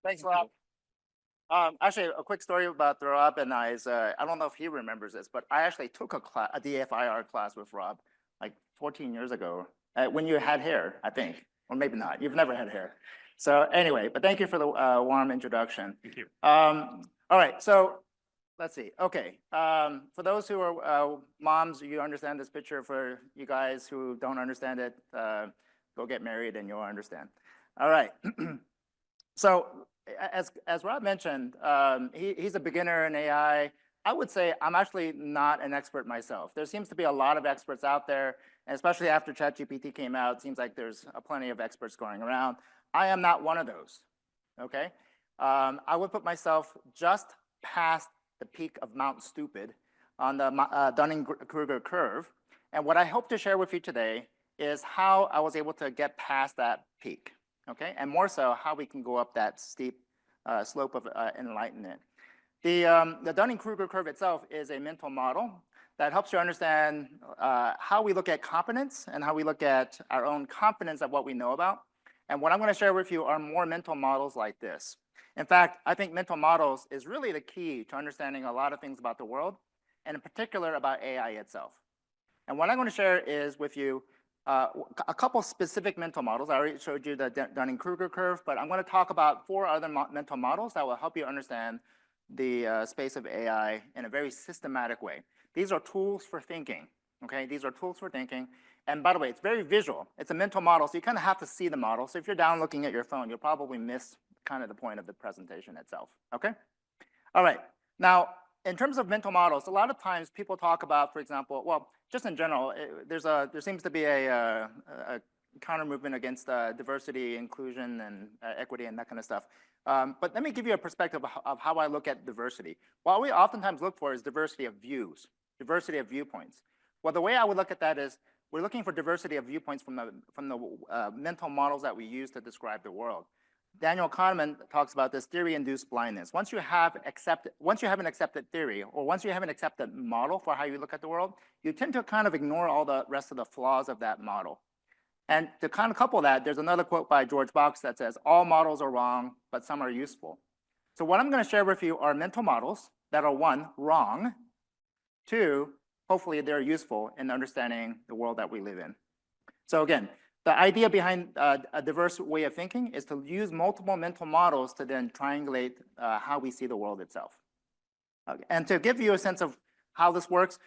Thanks, Rob. Actually, a quick story about Rob and I is, I don't know if he remembers this, but I actually took a DFIR class with Rob like 14 years ago when you had hair, I think, or maybe not. You've never had hair. So anyway, but thank you for the warm introduction. Thank you. All right, so let's see. Okay, for those who are moms, you understand this picture. For you guys who don't understand it, go get married and you'll understand. All right. So as Rob mentioned, he's a beginner in AI. I would say I'm actually not an expert myself. There seems to be a lot of experts out there, and especially after ChatGPT came out, it seems like there's plenty of experts going around. I am not one of those, okay? I would put myself just past the peak of Mount Stupid on the Dunning-Kruger curve. And what I hope to share with you today is how I was able to get past that peak. Okay, and more so, how we can go up that steep slope of enlightenment. The Dunning-Kruger curve itself is a mental model that helps you understand how we look at competence and how we look at our own confidence of what we know about. And what I'm going to share with you are more mental models like this. In fact, I think mental models is really the key to understanding a lot of things about the world, and in particular about AI itself. And what I'm going to share is with you a couple specific mental models. I already showed you the Dunning-Kruger curve, but I'm going to talk about 4 other mental models that will help you understand the space of AI in a very systematic way. These are tools for thinking, okay? These are tools for thinking. And by the way, it's very visual. It's a mental model, so you kind of have to see the model. So if you're down looking at your phone, you'll probably miss kind of the point of the presentation itself, okay? All right, now, in terms of mental models, a lot of times people talk about, for example, well, just in general, there seems to be a counter movement against diversity, inclusion, and equity, and that kind of stuff. But let me give you a perspective of how I look at diversity. What we oftentimes look for is diversity of views, diversity of viewpoints. Well, the way I would look at that is we're looking for diversity of viewpoints from the mental models that we use to describe the world. Daniel Kahneman talks about this theory-induced blindness. Once you have an accepted theory, or once you have an accepted model for how you look at the world, you tend to kind of ignore all the rest of the flaws of that model. And to kind of couple that, there's another quote by George Box that says, all models are wrong, but some are useful. So what I'm going to share with you are mental models that are 1, wrong, 2, hopefully they're useful in understanding the world that we live in. So again, the idea behind a diverse way of thinking is to use multiple mental models to then triangulate how we see the world itself. Okay. And to give you a sense of how this works,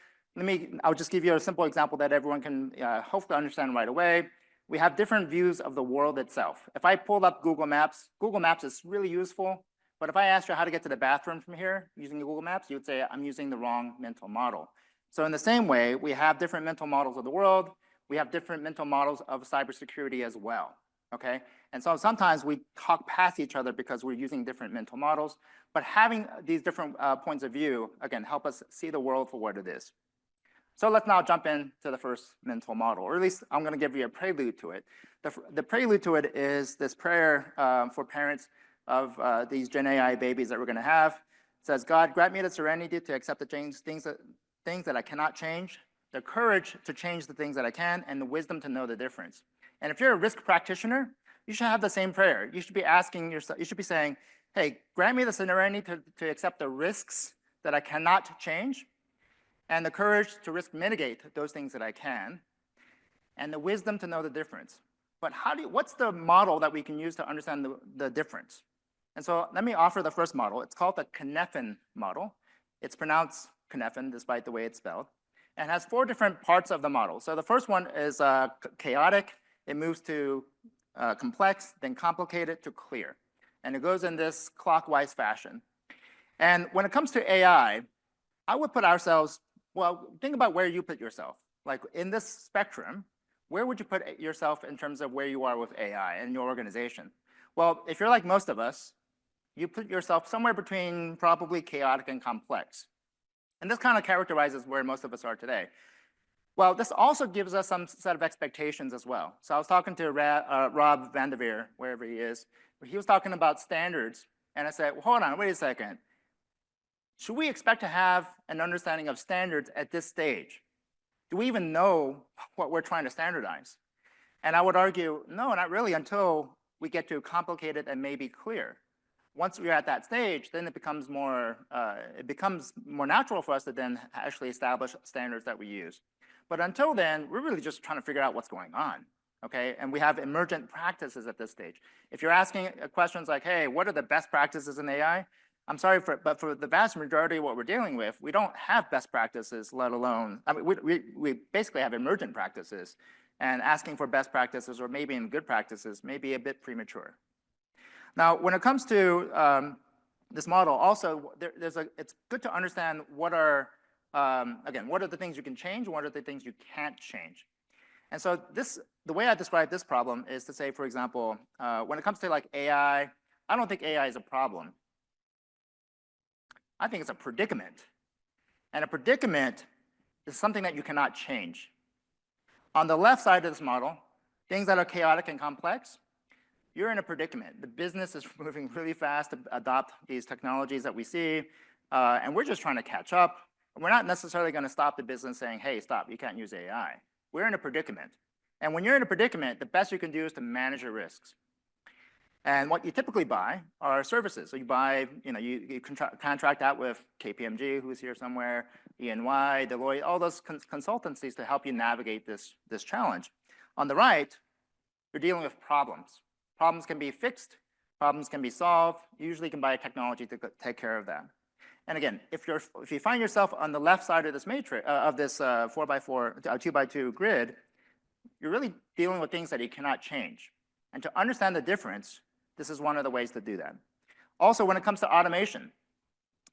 I'll just give you a simple example that everyone can hopefully understand right away. We have different views of the world itself. If I pulled up Google Maps is really useful, but if I asked you how to get to the bathroom from here using Google Maps, you would say, I'm using the wrong mental model. So in the same way, we have different mental models of the world. We have different mental models of cybersecurity as well, okay? And so sometimes we talk past each other because we're using different mental models, but having these different points of view, again, help us see the world for what it is. So let's now jump into the first mental model, or at least I'm gonna give you a prelude to it. The prelude to it is this prayer for parents of these GenAI babies that we're gonna have. It says, God, grant me the serenity to accept the things that I cannot change, the courage to change the things that I can, and the wisdom to know the difference. And if you're a risk practitioner, you should have the same prayer. You should be asking yourself, you should be saying, hey, grant me the serenity to accept the risks that I cannot change, and the courage to risk mitigate those things that I can, and the wisdom to know the difference. But what's the model that we can use to understand the difference? And so let me offer the first model. It's called the Cynefin model. It's pronounced Cynefin, despite the way it's spelled, and has 4 different parts of the model. So the first one is chaotic. It moves to complex, then complicated to clear. And it goes in this clockwise fashion. And when it comes to AI, I would put ourselves, well, think about where you put yourself. Like in this spectrum, where would you put yourself in terms of where you are with AI in your organization? Well, if you're like most of us, you put yourself somewhere between probably chaotic and complex. And this kind of characterizes where most of us are today. Well, this also gives us some set of expectations as well. So I was talking to Rob Vanderveer, wherever he is. He was talking about standards. And I said, well, hold on, wait a second. Should we expect to have an understanding of standards at this stage? Do we even know what we're trying to standardize? And I would argue, no, not really, until we get to complicated and maybe clear. once we're at that stage, then it becomes more natural for us to then actually establish standards that we use. But until then, we're really just trying to figure out what's going on, okay? And we have emergent practices at this stage. If you're asking questions like, hey, what are the best practices in AI? I'm sorry, but for the vast majority of what we're dealing with, we don't have best practices, let alone, I mean, we basically have emergent practices, and asking for best practices or maybe even good practices may be a bit premature. Now, when it comes to this model, also, it's good to understand what are, again, what are the things you can change and what are the things you can't change. And so the way I describe this problem is to say, for example, when it comes to like AI, I don't think AI is a problem. I think it's a predicament. And a predicament is something that you cannot change. On the left side of this model, things that are chaotic and complex, you're in a predicament. The business is moving really fast to adopt these technologies that we see, and we're just trying to catch up. We're not necessarily going to stop the business saying, hey, stop, you can't use AI. We're in a predicament. And when you're in a predicament, the best you can do is to manage your risks. And what you typically buy are services. So you buy, you contract out with KPMG, who's here somewhere, EY, Deloitte, all those consultancies to help you navigate this challenge. On the right, you're dealing with problems. Problems can be fixed, problems can be solved. You usually can buy technology to take care of that. And again, if you find yourself on the left side of this matrix, of this 4x4, 2x2 grid, you're really dealing with things that you cannot change. And to understand the difference, this is one of the ways to do that. Also, when it comes to automation,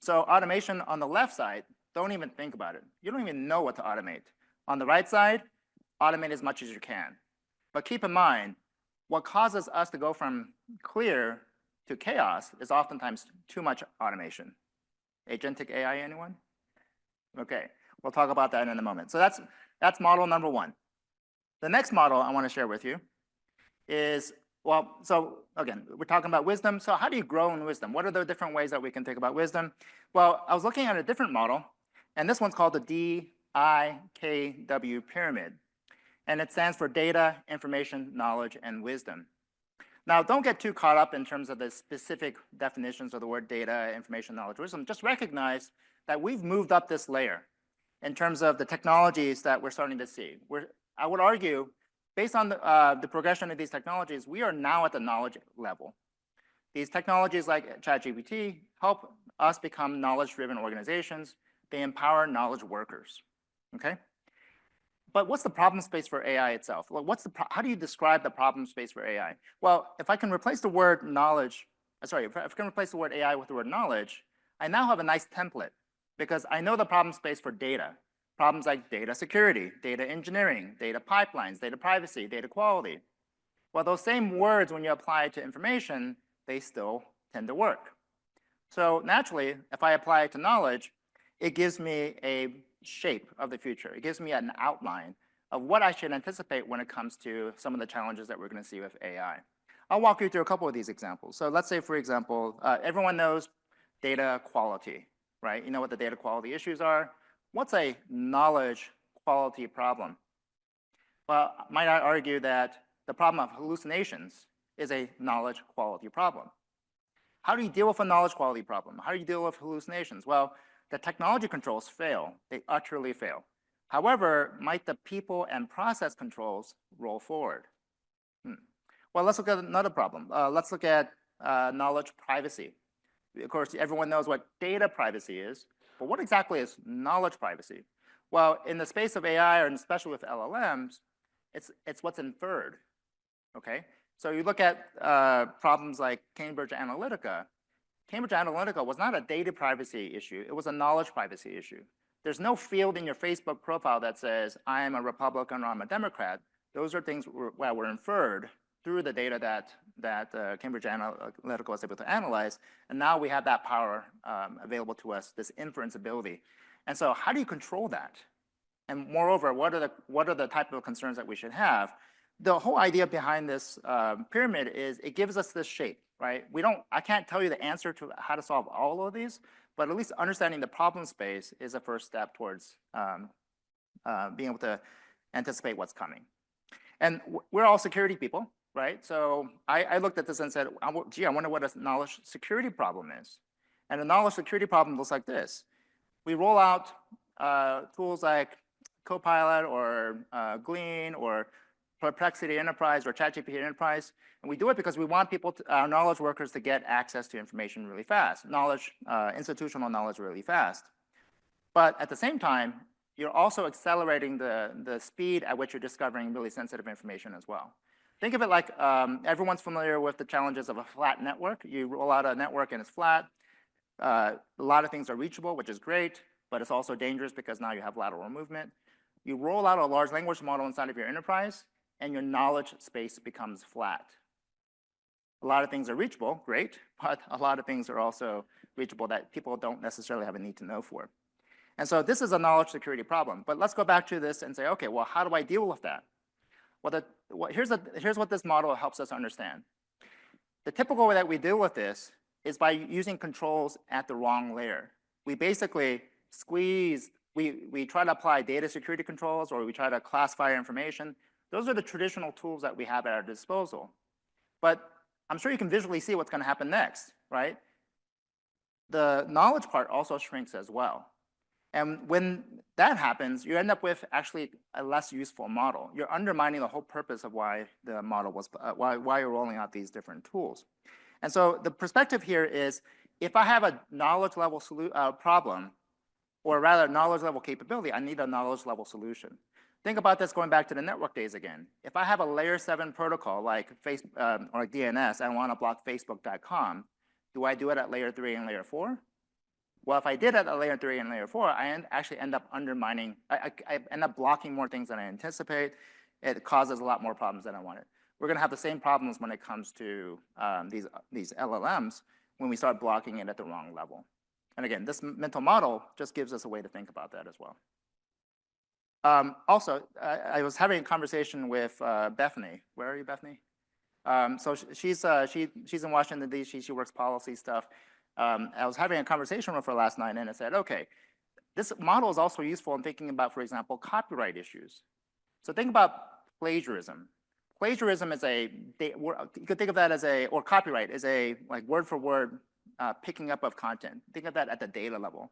so automation on the left side, don't even think about it. You don't even know what to automate. On the right side, automate as much as you can. But keep in mind, what causes us to go from clear to chaos is oftentimes too much automation. Agentic AI, anyone? Okay, we'll talk about that in a moment. So that's model number one. The next model I want to share with you is, well, so again, we're talking about wisdom. So how do you grow in wisdom? What are the different ways that we can think about wisdom? Well, I was looking at a different model, and this one's called the DIKW pyramid. And it stands for data, information, knowledge, and wisdom. Now, don't get too caught up in terms of the specific definitions of the word data, information, knowledge, wisdom. Just recognize that we've moved up this layer in terms of the technologies that we're starting to see. I would argue, based on the progression of these technologies, we are now at the knowledge level. These technologies like ChatGPT help us become knowledge-driven organizations. They empower knowledge workers, okay? But what's the problem space for AI itself? Well, how do you describe the problem space for AI? Well, if I can replace the word knowledge, if I can replace the word AI with the word knowledge, I now have a nice template because I know the problem space for data. Problems like data security, data engineering, data pipelines, data privacy, data quality. Well, those same words, when you apply it to information, they still tend to work. So naturally, if I apply it to knowledge, it gives me a shape of the future. It gives me an outline of what I should anticipate when it comes to some of the challenges that we're going to see with AI. I'll walk you through a couple of these examples. So let's say, for example, everyone knows data quality, right? You know what the data quality issues are. What's a knowledge quality problem? Well, might I argue that the problem of hallucinations is a knowledge quality problem. How do you deal with a knowledge quality problem? How do you deal with hallucinations? Well, the technology controls fail. They utterly fail. However, might the people and process controls roll forward? Well, let's look at another problem. Let's look at knowledge privacy. Of course, everyone knows what data privacy is, but what exactly is knowledge privacy? Well, in the space of AI, and especially with LLMs, it's what's inferred, okay? So you look at problems like Cambridge Analytica. Cambridge Analytica was not a data privacy issue. It was a knowledge privacy issue. There's no field in your Facebook profile that says, I am a Republican or I'm a Democrat. Those are things that were inferred through the data that Cambridge Analytica was able to analyze. And now we have that power available to us, this inference ability. And so how do you control that? And moreover, what are the type of concerns that we should have? The whole idea behind this pyramid is it gives us this shape, right? I can't tell you the answer to how to solve all of these, but at least understanding the problem space is a first step towards being able to anticipate what's coming. And we're all security people. right? So I looked at this and said, gee, I wonder what a knowledge security problem is. And a knowledge security problem looks like this. We roll out tools like Copilot or Glean or Perplexity Enterprise or ChatGPT Enterprise, and we do it because we want people, our knowledge workers, to get access to information really fast, institutional knowledge really fast. But at the same time, you're also accelerating the speed at which you're discovering really sensitive information as well. Think of it like everyone's familiar with the challenges of a flat network. You roll out a network and it's flat. A lot of things are reachable, which is great, but it's also dangerous because now you have lateral movement. You roll out a large language model inside of your enterprise, and your knowledge space becomes flat. A lot of things are reachable, great, but a lot of things are also reachable that people don't necessarily have a need to know for. And so this is a knowledge security problem. But let's go back to this and say, okay, well, how do I deal with that? Well, here's what this model helps us understand. The typical way that we deal with this is by using controls at the wrong layer. We basically squeeze, we try to apply data security controls, or we try to classify information. Those are the traditional tools that we have at our disposal. But I'm sure you can visually see what's going to happen next, right? The knowledge part also shrinks as well. And when that happens, you end up with actually a less useful model. You're undermining the whole purpose of why the model was, why you're rolling out these different tools. And so the perspective here is, if I have a knowledge level problem, or rather knowledge level capability, I need a knowledge level solution. Think about this going back to the network days again. If I have a layer 7 protocol like or DNS, I want to block Facebook.com, do I do it at layer 3 and layer 4? Well, if I did it at layer 3 and layer 4, I actually end up undermining, I end up blocking more things than I anticipate. It causes a lot more problems than I wanted. We're going to have the same problems when it comes to these LLMs when we start blocking it at the wrong level. And again, this mental model just gives us a way to think about that as well. Also, I was having a conversation with Bethany. Where are you, Bethany? So she's in Washington, D.C. She works policy stuff. I was having a conversation with her last night, and I said, okay, this model is also useful in thinking about, for example, copyright issues. So think about plagiarism. Plagiarism is you could think of that as or copyright is a like word for word picking up of content. Think of that at the data level.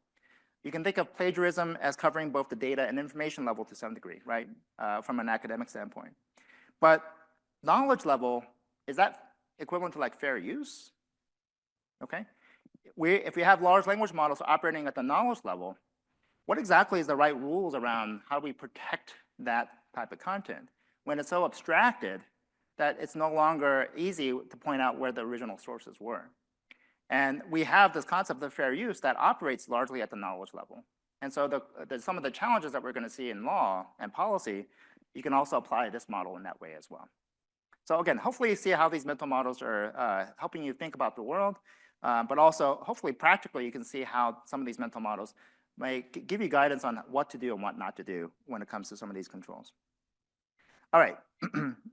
You can think of plagiarism as covering both the data and information level to some degree, right, from an academic standpoint. But knowledge level, is that equivalent to like fair use? Okay. If we have large language models operating at the knowledge level, what exactly is the right rules around how we protect that type of content when it's so abstracted that it's no longer easy to point out where the original sources were? And we have this concept of fair use that operates largely at the knowledge level. And so some of the challenges that we're going to see in law and policy, you can also apply this model in that way as well. So again, hopefully you see how these mental models are helping you think about the world, but also hopefully practically you can see how some of these mental models may give you guidance on what to do and what not to do when it comes to some of these controls. All right,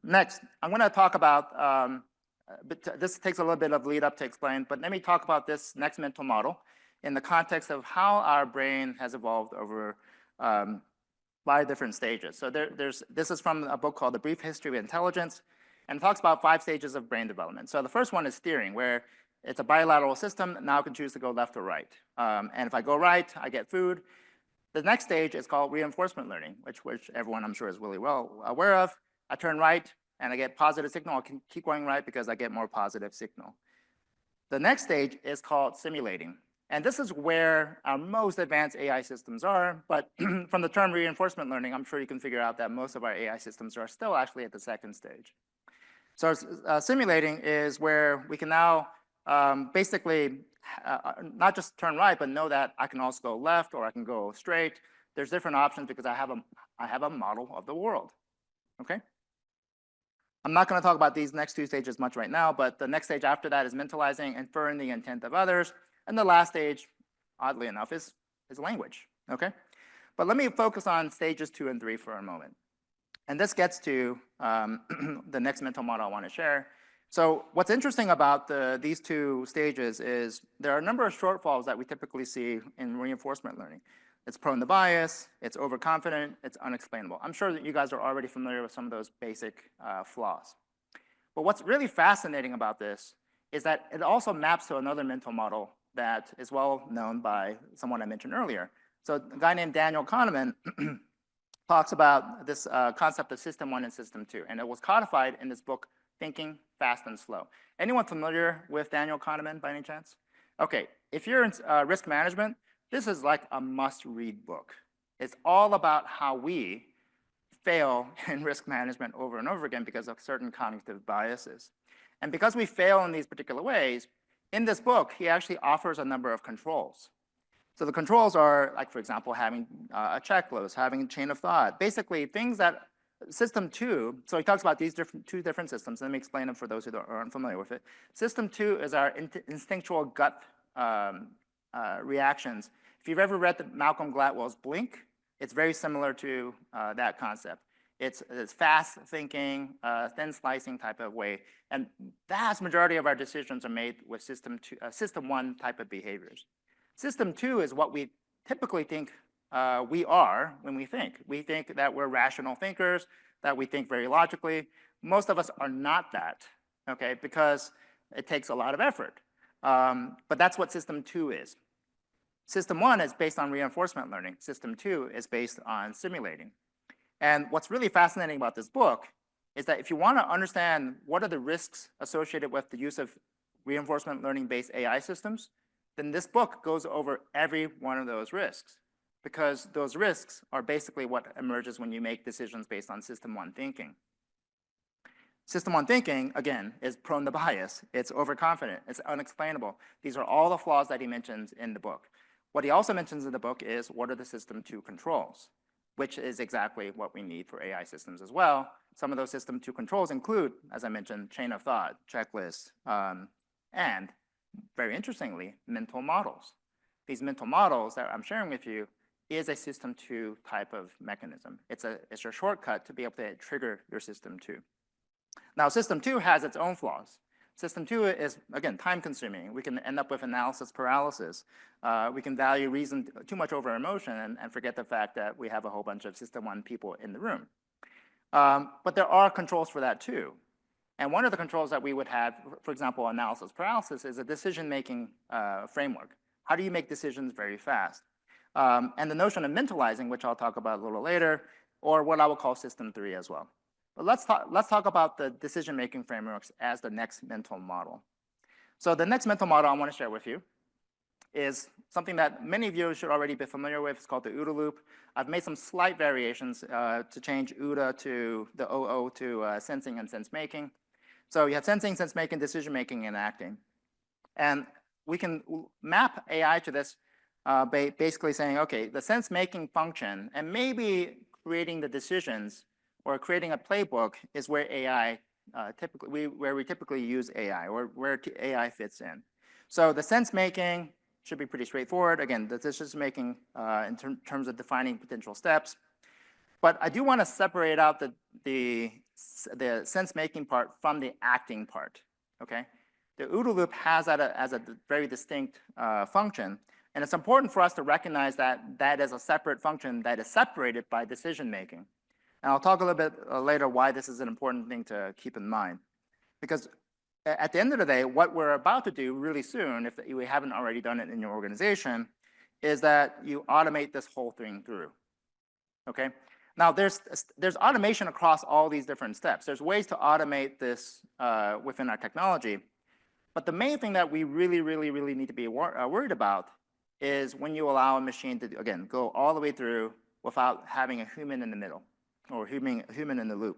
next, I'm going to talk about, this takes a little bit of lead up to explain, but let me talk about this next mental model in the context of how our brain has evolved over 5 different stages. So this is from a book called The Brief History of Intelligence, and it talks about 5 stages of brain development. So the first one is steering, where it's a bilateral system. Now I can choose to go left or right. And if I go right, I get food. The next stage is called reinforcement learning, which everyone I'm sure is really well aware of. I turn right and I get positive signal. I can keep going right because I get more positive signal. The next stage is called simulating. And this is where our most advanced AI systems are. But from the term reinforcement learning, I'm sure you can figure out that most of our AI systems are still actually at the second stage. So simulating is where we can now basically not just turn right, but know that I can also go left or I can go straight. There's different options because I have a model of the world. Okay. I'm not going to talk about these next 2 stages much right now, but the next stage after that is mentalizing, inferring the intent of others. And the last stage, oddly enough, is language. Okay. But let me focus on stages 2 and 3 for a moment. And this gets to the next mental model I want to share. So what's interesting about these 2 stages is there are a number of shortfalls that we typically see in reinforcement learning. It's prone to bias, it's overconfident, it's unexplainable. I'm sure that you guys are already familiar with some of those basic flaws. But what's really fascinating about this is that it also maps to another mental model that is well known by someone I mentioned earlier. So a guy named Daniel Kahneman talks about this concept of system 1 and system 2, and it was codified in this book, Thinking Fast and Slow. Anyone familiar with Daniel Kahneman by any chance? Okay, if you're in risk management, this is like a must-read book. It's all about how we fail in risk management over and over again because of certain cognitive biases. And because we fail in these particular ways, in this book, he actually offers a number of controls. So the controls are, like, for example, having a checklist, having a chain of thought, basically things that system 2, so he talks about these two different systems. Let me explain them for those who aren't familiar with it. System 2 is our instinctual gut reactions. If you've ever read Malcolm Gladwell's Blink, it's very similar to that concept. It's fast thinking, thin slicing type of way, and vast majority of our decisions are made with system 1 type of behaviors. System 2 is what we typically think we are when we think. We think that we're rational thinkers, that we think very logically. Most of us are not that, okay, because it takes a lot of effort. But that's what system 2 is. System 1 is based on reinforcement learning. System 2 is based on simulating. And what's really fascinating about this book is that if you want to understand what are the risks associated with the use of reinforcement learning-based AI systems, then this book goes over every one of those risks, because those risks are basically what emerges when you make decisions based on system 1 thinking. System 1 thinking, again, is prone to bias. It's overconfident. It's unexplainable. These are all the flaws that he mentions in the book. What he also mentions in the book is what are the system 2 controls, which is exactly what we need for AI systems as well. Some of those system 2 controls include, as I mentioned, chain of thought, checklists, and very interestingly, mental models. These mental models that I'm sharing with you is a system 2 type of mechanism. It's a shortcut to be able to trigger your system 2. Now, system 2 has its own flaws. System 2 is, again, time consuming. We can end up with analysis paralysis. We can value reason too much over emotion and forget the fact that we have a whole bunch of system 1 people in the room. But there are controls for that too. And one of the controls that we would have, for example, analysis paralysis, is a decision-making framework. How do you make decisions very fast? And the notion of mentalizing, which I'll talk about a little later, or what I will call system 3 as well. But let's talk about the decision-making frameworks as the next mental model. So the next mental model I want to share with you is something that many of you should already be familiar with. It's called the OODA loop. I've made some slight variations to change OODA to the OO to sensing and sense-making. So you have sensing, sense-making, decision-making, and acting. And we can map AI to this basically saying, okay, the sense-making function and maybe creating the decisions or creating a playbook is where AI where we typically use AI, or where AI fits in. So the sense-making should be pretty straightforward. Again, the decision-making in terms of defining potential steps. But I do want to separate out the sense-making part from the acting part, okay? The OODA loop has that as a very distinct function. And it's important for us to recognize that that is a separate function that is separated by decision-making. And I'll talk a little bit later why this is an important thing to keep in mind. Because at the end of the day, what we're about to do really soon, if we haven't already done it in your organization, is that you automate this whole thing through, okay? Now, there's automation across all these different steps. There's ways to automate this within our technology. But the main thing that we really need to be worried about is when you allow a machine to, again, go all the way through without having a human in the middle, or human in the loop.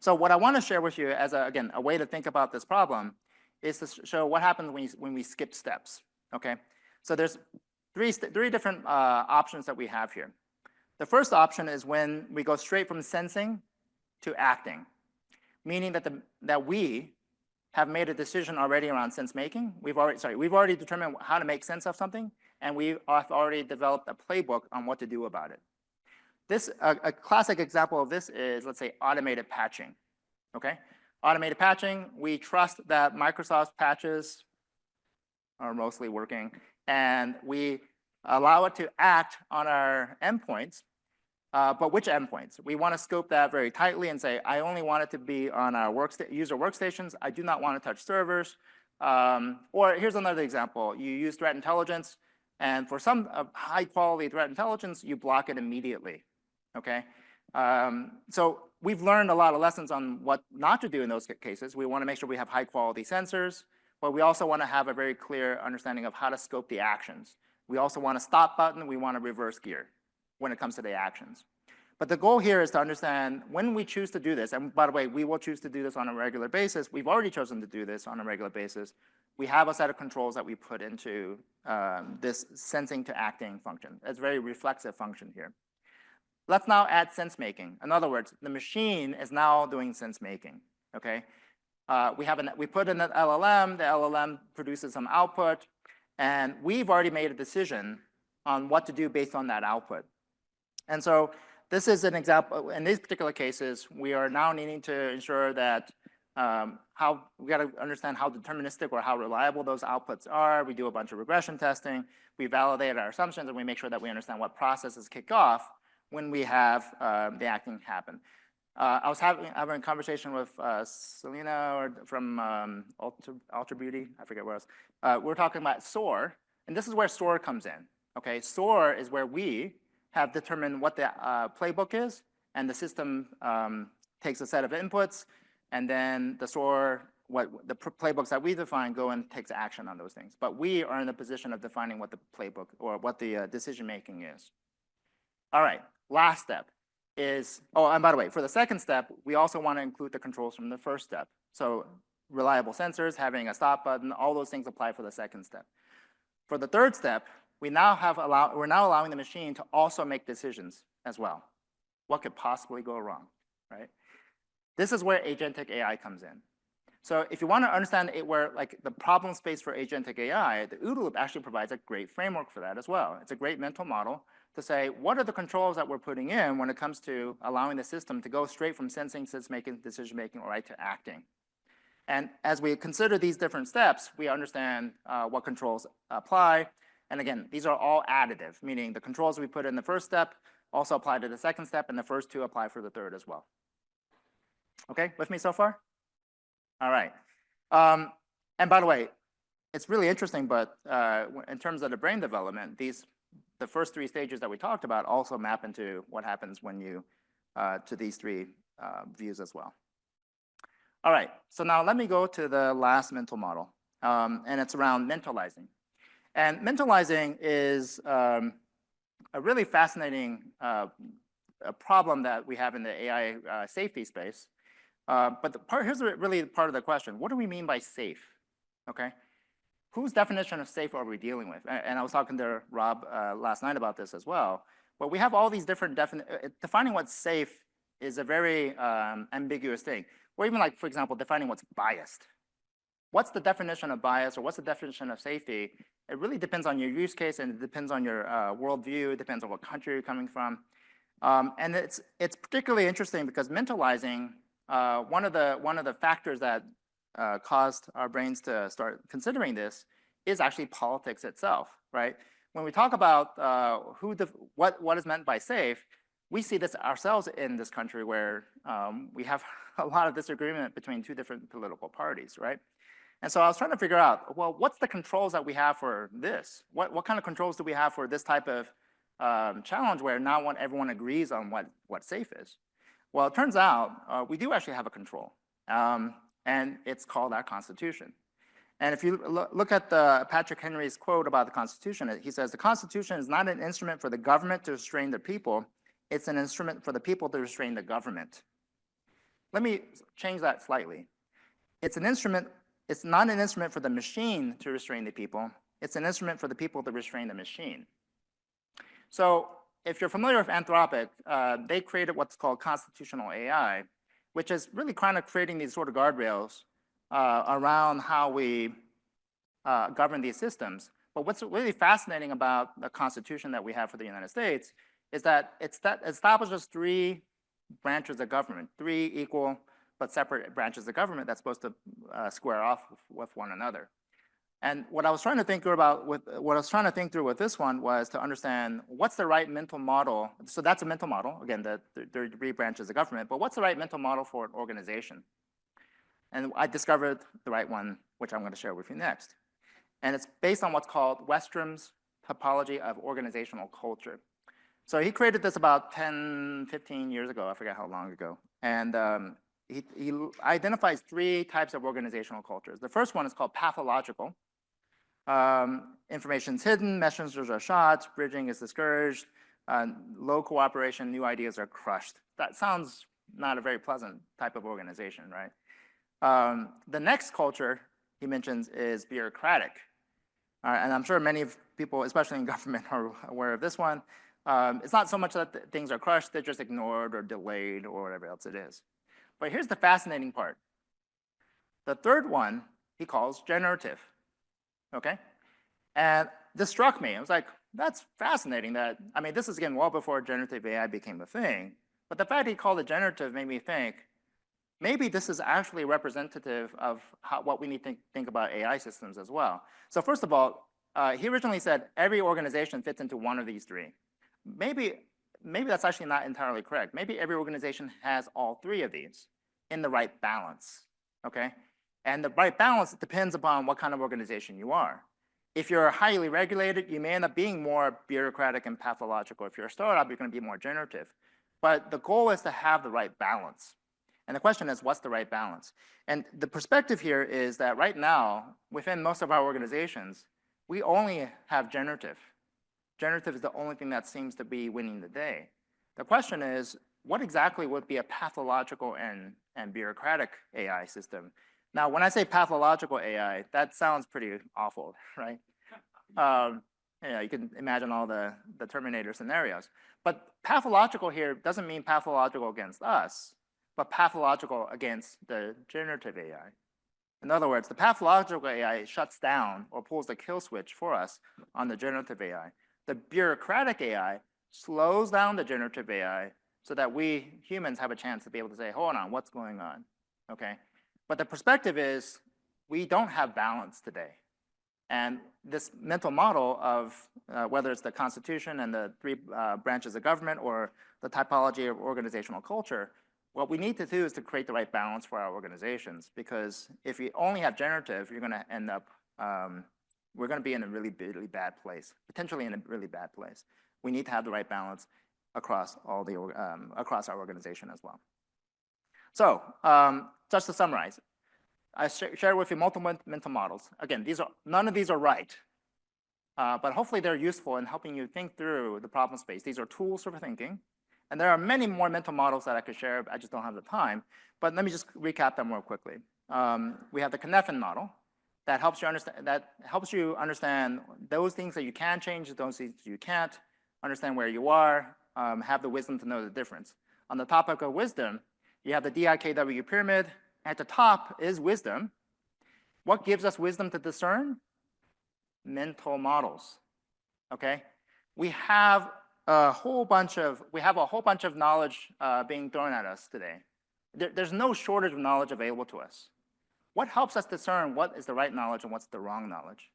So what I want to share with you as, again, a way to think about this problem is to show what happens when we skip steps, okay? So there's three different options that we have here. The first option is when we go straight from sensing to acting, meaning that we have made a decision already around sense-making. We've already determined how to make sense of something, and we have already developed a playbook on what to do about it. A classic example of this is, let's say, automated patching, okay? Automated patching, we trust that Microsoft's patches are mostly working, and we allow it to act on our endpoints, but which endpoints? We want to scope that very tightly and say, I only want it to be on our user workstations. I do not want to touch servers. Or here's another example. You use threat intelligence, and for some high quality threat intelligence, you block it immediately, okay? So we've learned a lot of lessons on what not to do in those cases. We want to make sure we have high quality sensors, but we also want to have a very clear understanding of how to scope the actions. We also want a stop button. We want a reverse gear when it comes to the actions. But the goal here is to understand when we choose to do this, and by the way, we will choose to do this on a regular basis. We've already chosen to do this on a regular basis. We have a set of controls that we put into this sensing to acting function. It's a very reflexive function here. Let's now add sense making. In other words, the machine is now doing sense making, okay? We put in an LLM, the LLM produces some output, and we've already made a decision on what to do based on that output. And so this is an example. In these particular cases, we are now needing to ensure that we got to understand how deterministic or how reliable those outputs are. We do a bunch of regression testing. We validate our assumptions, and we make sure that we understand what processes kick off when we have the acting happen. I was having a conversation with Selena from Ultra Beauty. I forget where else. We're talking about SOAR, and this is where SOAR comes in. Okay, SOAR is where we have determined what the playbook is, and the system takes a set of inputs, and then the SOAR, the playbooks that we define, go and takes action on those things. But we are in the position of defining what the playbook or what the decision making is. All right, last step is, oh, and by the way, for the second step, we also want to include the controls from the first step. So reliable sensors, having a stop button, all those things apply for the second step. For the third step, we're now allowing the machine to also make decisions as well. What could possibly go wrong, right? This is where agentic AI comes in. So if you want to understand where like the problem space for agentic AI, the OODA loop actually provides a great framework for that as well. It's a great mental model to say, what are the controls that we're putting in when it comes to allowing the system to go straight from sensing, sense-making, decision-making, right to acting? And as we consider these different steps, we understand what controls apply. And again, these are all additive, meaning the controls we put in the first step also apply to the second step, and the first two apply for the third as well. Okay, with me so far? All right. And by the way, it's really interesting, but in terms of the brain development, the first three stages that we talked about also map into what happens when you, to these three views as well. All right, so now let me go to the last mental model, and it's around mentalizing. And mentalizing is a really fascinating problem that we have in the AI safety space. But here's really part of the question. What do we mean by safe, okay? Whose definition of safe are we dealing with? And I was talking to Rob last night about this as well. But we have all these different defining what's safe is a very ambiguous thing. Or even like, for example, defining what's biased. What's the definition of bias or what's the definition of safety? It really depends on your use case, and it depends on your worldview. It depends on what country you're coming from. And it's particularly interesting because mentalizing, one of the factors that caused our brains to start considering this is actually politics itself, right? When we talk about what is meant by safe, we see this ourselves in this country where we have a lot of disagreement between two different political parties, right? And so I was trying to figure out, well, what's the controls that we have for this? What kind of controls do we have for this type of challenge where not everyone agrees on what safe is? Well, it turns out we do actually have a control, and it's called our Constitution. And if you look at Patrick Henry's quote about the Constitution, he says, the Constitution is not an instrument for the government to restrain the people, it's an instrument for the people to restrain the government. Let me change that slightly. It's not an instrument for the machine to restrain the people, it's an instrument for the people to restrain the machine. So if you're familiar with Anthropic, they created what's called constitutional AI, which is really kind of creating these sort of guardrails around how we govern these systems. But what's really fascinating about the Constitution that we have for the United States is that it establishes three branches of government, three equal but separate branches of government that's supposed to square off with one another. And what I was trying to think through with this one was to understand what's the right mental model. So that's a mental model. Again, there are 3 branches of government, but what's the right mental model for an organization? And I discovered the right one, which I'm going to share with you next. And it's based on what's called Westrom's topology of organizational culture. So he created this about 10, 15 years ago. I forget how long ago. And he identifies 3 types of organizational cultures. The first one is called pathological. Information's hidden, messengers are shot, bridging is discouraged, low cooperation, new ideas are crushed. That sounds not a very pleasant type of organization, right? The next culture he mentions is bureaucratic. And I'm sure many people, especially in government, are aware of this one. It's not so much that things are crushed, they're just ignored or delayed or whatever else it is. But here's the fascinating part. The third one he calls generative, okay? And this struck me. I was like, that's fascinating that, I mean, this is again well before generative AI became a thing, but the fact he called it generative made me think, maybe this is actually representative of what we need to think about AI systems as well. So first of all, he originally said every organization fits into one of these 3. Maybe that's actually not entirely correct. Maybe every organization has all 3 of these in the right balance, okay? And the right balance depends upon what kind of organization you are. If you're highly regulated, you may end up being more bureaucratic and pathological. If you're a startup, you're going to be more generative. But the goal is to have the right balance. And the question is, what's the right balance? And the perspective here is that right now, within most of our organizations, we only have generative. Generative is the only thing that seems to be winning the day. The question is, what exactly would be a pathological and bureaucratic AI system? Now, when I say pathological AI, that sounds pretty awful, right? You can imagine all the Terminator scenarios. But pathological here doesn't mean pathological against us, but pathological against the generative AI. In other words, the pathological AI shuts down or pulls the kill switch for us on the generative AI. The bureaucratic AI slows down the generative AI so that we humans have a chance to be able to say, hold on, what's going on, okay? But the perspective is we don't have balance today. And this mental model of whether it's the Constitution and the 3 branches of government or the typology of organizational culture, what we need to do is to create the right balance for our organizations. Because if you only have generative, you're going to end up, we're going to be in a really, really bad place, potentially in a really bad place. We need to have the right balance across all the across our organization as well. So just to summarize, I shared with you multiple mental models. Again, none of these are right, but hopefully they're useful in helping you think through the problem space. These are tools for thinking, and there are many more mental models that I could share. I just don't have the time, but let me just recap them real quickly. We have the Cynefin model that helps you understand those things that you can change, those things you can't, understand where you are, have the wisdom to know the difference. On the topic of wisdom, you have the DIKW pyramid. At the top is wisdom. What gives us wisdom to discern? Mental models, okay? We have a whole bunch of knowledge being thrown at us today. There's no shortage of knowledge available to us. What helps us discern what is the right knowledge and what's the wrong knowledge?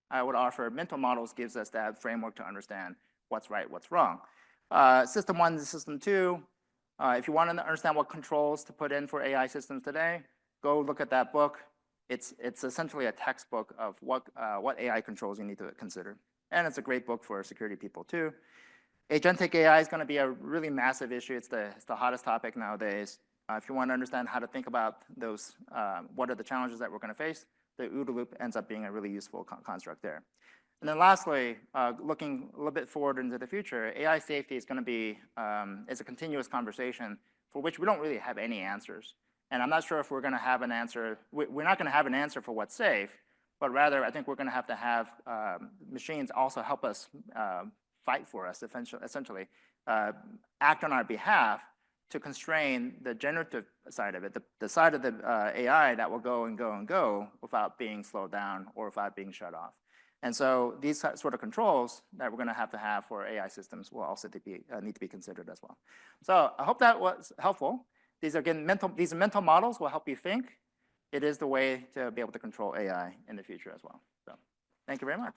I would offer mental models gives us that framework to understand what's right, what's wrong. System 1 and System 2, if you want to understand what controls to put in for AI systems today, go look at that book. It's essentially a textbook of what AI controls you need to consider. And it's a great book for security people too. Agentic AI is going to be a really massive issue. It's the hottest topic nowadays. If you want to understand how to think about those, what are the challenges that we're going to face, the OODA loop ends up being a really useful construct there. And then lastly, looking a little bit forward into the future, AI safety is going to be is a continuous conversation for which we don't really have any answers. And I'm not sure if we're going to have an answer. We're not going to have an answer for what's safe, but rather I think we're going to have machines also help us fight for us, essentially, act on our behalf to constrain the generative side of it, the side of the AI that will go and go and go without being slowed down or without being shut off. And so these sort of controls that we're going to have for AI systems will also need to be considered as well. So I hope that was helpful. These are mental models will help you think. It is the way to be able to control AI in the future as well. So Thank you very much.